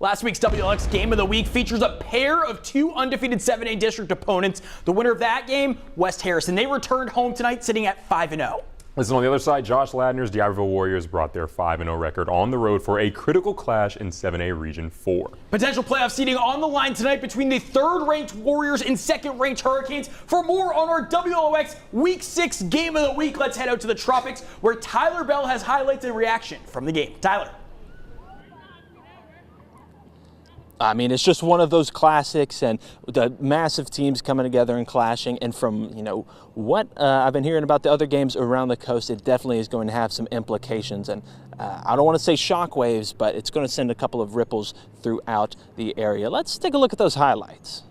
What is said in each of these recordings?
Last week's WLX Game of the Week features a pair of two undefeated 7A district opponents. The winner of that game, West Harrison. They returned home tonight sitting at 5-0. Listen, on the other side, Josh Ladner's D'Iberville Warriors brought their 5-0 record on the road for a critical clash in 7A Region 4. Potential playoff seeding on the line tonight between the third-ranked Warriors and second-ranked Hurricanes. For more on our WLX Week 6 Game of the Week, let's head out to the Tropics, where Tyler Bell has highlights and reaction from the game. Tyler. I mean, it's just one of those classics, and the massive teams coming together and clashing. And from, what I've been hearing about the other games around the coast, it definitely is going to have some implications. And I don't want to say shockwaves, but it's going to send a couple of ripples throughout the area. Let's take a look at those highlights.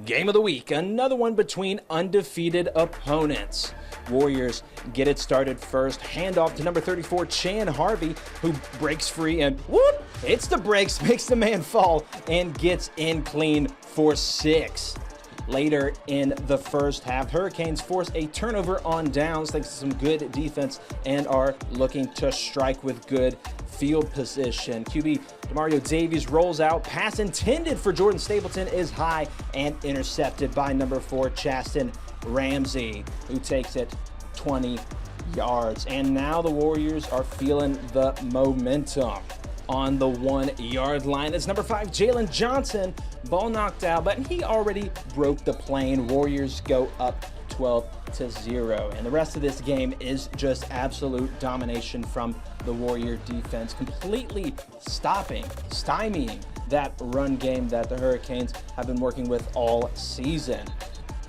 Game of the week, another one between undefeated opponents. Warriors get it started first. Handoff to number 34, Chan Harvey, who breaks free and whoop, hits the brakes, makes the man fall, and gets in clean for 6. Later in the first half, Hurricanes force a turnover on downs thanks to some good defense and are looking to strike with good field position. QB Demario Davies rolls out. Pass intended for Jordan Stapleton is high and intercepted by number 4, Chaston Ramsey, who takes it 20 yards. And now the Warriors are feeling the momentum. On the 1-yard line, it's number 5, Jalen Johnson. Ball knocked out, but he already broke the plane. Warriors go up 12-0. And the rest of this game is just absolute domination from the Warrior defense, completely stymieing that run game that the Hurricanes have been working with all season.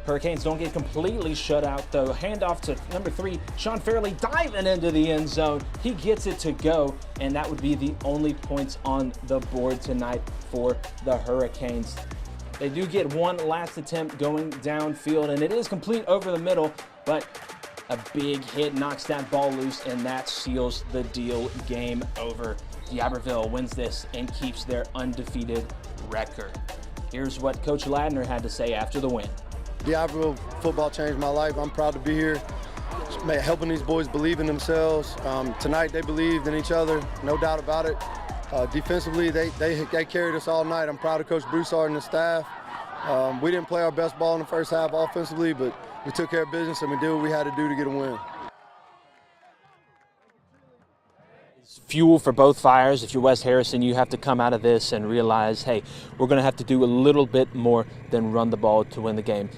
Hurricanes don't get completely shut out, though. Handoff to number 3, Sean Fairley, diving into the end zone. He gets it to go, and that would be the only points on the board tonight for the Hurricanes. They do get one last attempt going downfield, and it is complete over the middle, but a big hit knocks that ball loose, and that seals the deal. Game over. D'Iberville wins this and keeps their undefeated record. Here's what Coach Ladner had to say after the win. D'Iberville football changed my life. I'm proud to be here, helping these boys believe in themselves. Tonight they believed in each other, no doubt about it. Defensively, they carried us all night. I'm proud of Coach Broussard and the staff. We didn't play our best ball in the first half offensively, but we took care of business and we did what we had to do to get a win. Fuel for both fires. If you're West Harrison, you have to come out of this and realize, hey, we're going to have to do a little bit more than run the ball to win the game.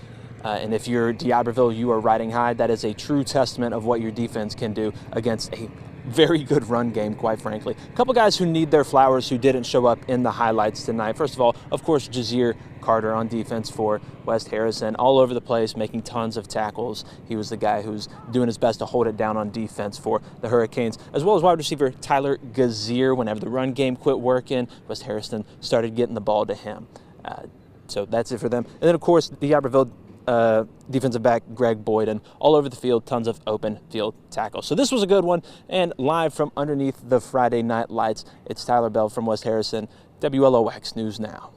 And if you're D'Iberville, you are riding high. That is a true testament of what your defense can do against a very good run game, quite frankly. A couple guys who need their flowers who didn't show up in the highlights tonight. First of all, of course, Jazeer Carter on defense for West Harrison, all over the place, making tons of tackles. He was the guy who's doing his best to hold it down on defense for the Hurricanes, as well as wide receiver Tyler Gazier. Whenever the run game quit working, West Harrison started getting the ball to him. So that's it for them. And then, of course, D'Iberville defensive back Greg Boyd, and all over the field, tons of open field tackles. So this was a good one, and live from underneath the Friday night lights, it's Tyler Bell from West Harrison, WLOX News Now.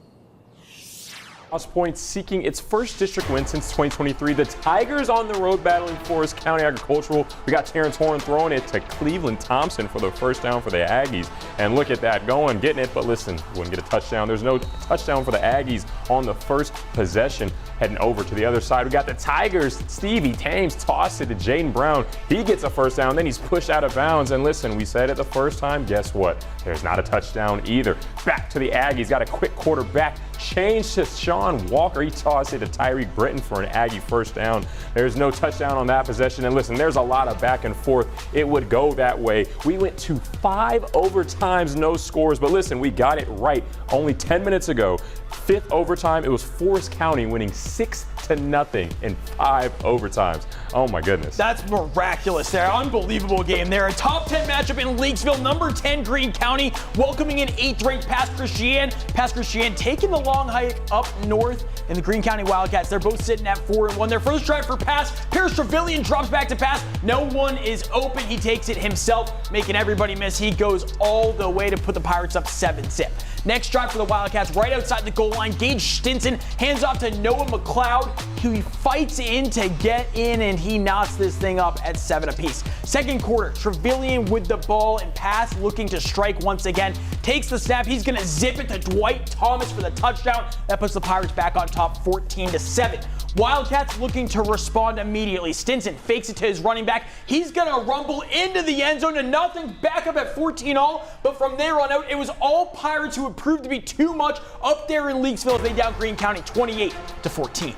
Lost Point seeking its first district win since 2023. The Tigers on the road battling Forest County Agricultural. We got Terrence Horn throwing it to Cleveland Thompson for the first down for the Aggies. And look at that, getting it, but listen, wouldn't get a touchdown. There's no touchdown for the Aggies on the first possession. Heading over to the other side, we got the Tigers. Stevie Thames tossed it to Jaden Brown. He gets a first down, then he's pushed out of bounds. And listen, we said it the first time, guess what? There's not a touchdown either. Back to the Aggies, got a quick quarterback change to Sean Walker. He tossed it to Tyreek Britton for an Aggie first down. There's no touchdown on that possession. And listen, there's a lot of back and forth. It would go that way. We went to 5 overtimes, no scores. But listen, we got it right only 10 minutes ago. 5th overtime, it was Forest County winning 6-0 in 5 overtimes. Oh my goodness. That's miraculous there. Unbelievable game there. A top 10 matchup in Leakesville. Number 10 Greene County welcoming in 8th-ranked Pascal Sheehan. Pascal Sheehan taking the long hike up north, and the Greene County Wildcats, they're both sitting at 4-1. Their first drive for pass, Pierce Trevelyan drops back to pass. No one is open. He takes it himself, making everybody miss. He goes all the way to put the Pirates up 7-0. Next drive for the Wildcats, right outside the goal line. Gage Stinson hands off to Noah McLeod, who he fights in to get in, and he knocks this thing up at 7 apiece. Second quarter, Trevelyan with the ball and pass, looking to strike once again. takes the snap. He's going to zip it to Dwight Thomas for the touchdown. That puts the Pirates back on top 14-7. Wildcats looking to respond immediately. Stinson fakes it to his running back. He's going to rumble into the end zone to nothing, back up at 14-all. But from there on out, it was all Pirates who would prove to be too much up there in Leakesville as they down Greene County 28-14.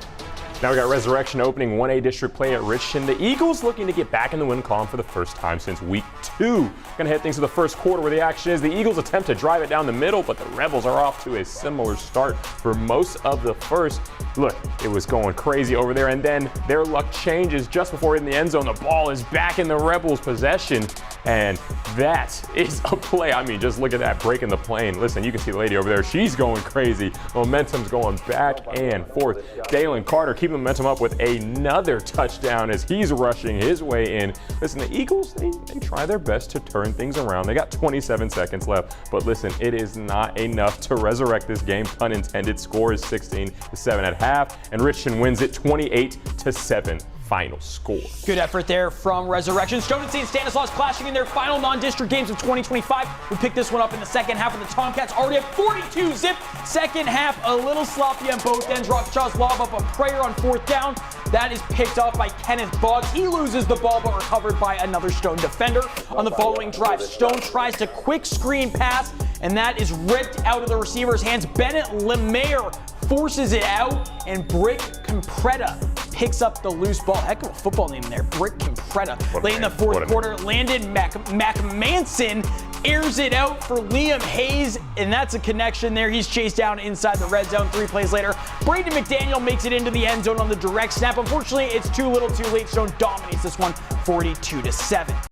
Now we got Resurrection opening 1A district play at Richton. The Eagles looking to get back in the win column for the first time since week 2. Gonna hit things to the first quarter where the action is. The Eagles attempt to drive it down the middle, but the Rebels are off to a similar start for most of the first. Look, it was going crazy over there, and then their luck changes just before in the end zone. The ball is back in the Rebels' possession, and that is a play. I mean, just look at that, breaking the plane. Listen, you can see the lady over there. She's going crazy. Momentum's going back and forth. Dalen Carter keeping momentum up with another touchdown as he's rushing his way in. Listen, the Eagles, they try their best to turn things around. They got 27 seconds left, but listen, it is not enough to resurrect this game, pun intended. Score is 16-7 at half, and Richton wins it 28-7. Final score. Good effort there from Resurrection. Stone and St. Stanislaus clashing in their final non-district games of 2025. We picked this one up in the second half, and the Tomcats already have 42 zip. Second half, a little sloppy on both ends. Rockshaw's lob up a prayer on fourth down. That is picked off by Kenneth Boggs. He loses the ball, but recovered by another Stone defender. On the following drive, Stone tries to quick screen pass, and that is ripped out of the receiver's hands. Bennett Lemaire forces it out, and Brick Compretta picks up the loose ball. Heck of a football name there, Brick Compretta. Late in the fourth quarter, Landon McManson airs it out for Liam Hayes, and that's a connection there. He's chased down inside the red zone. 3 plays later, Braden McDaniel makes it into the end zone on the direct snap. Unfortunately, it's too little too late. Stone dominates this one 42-7.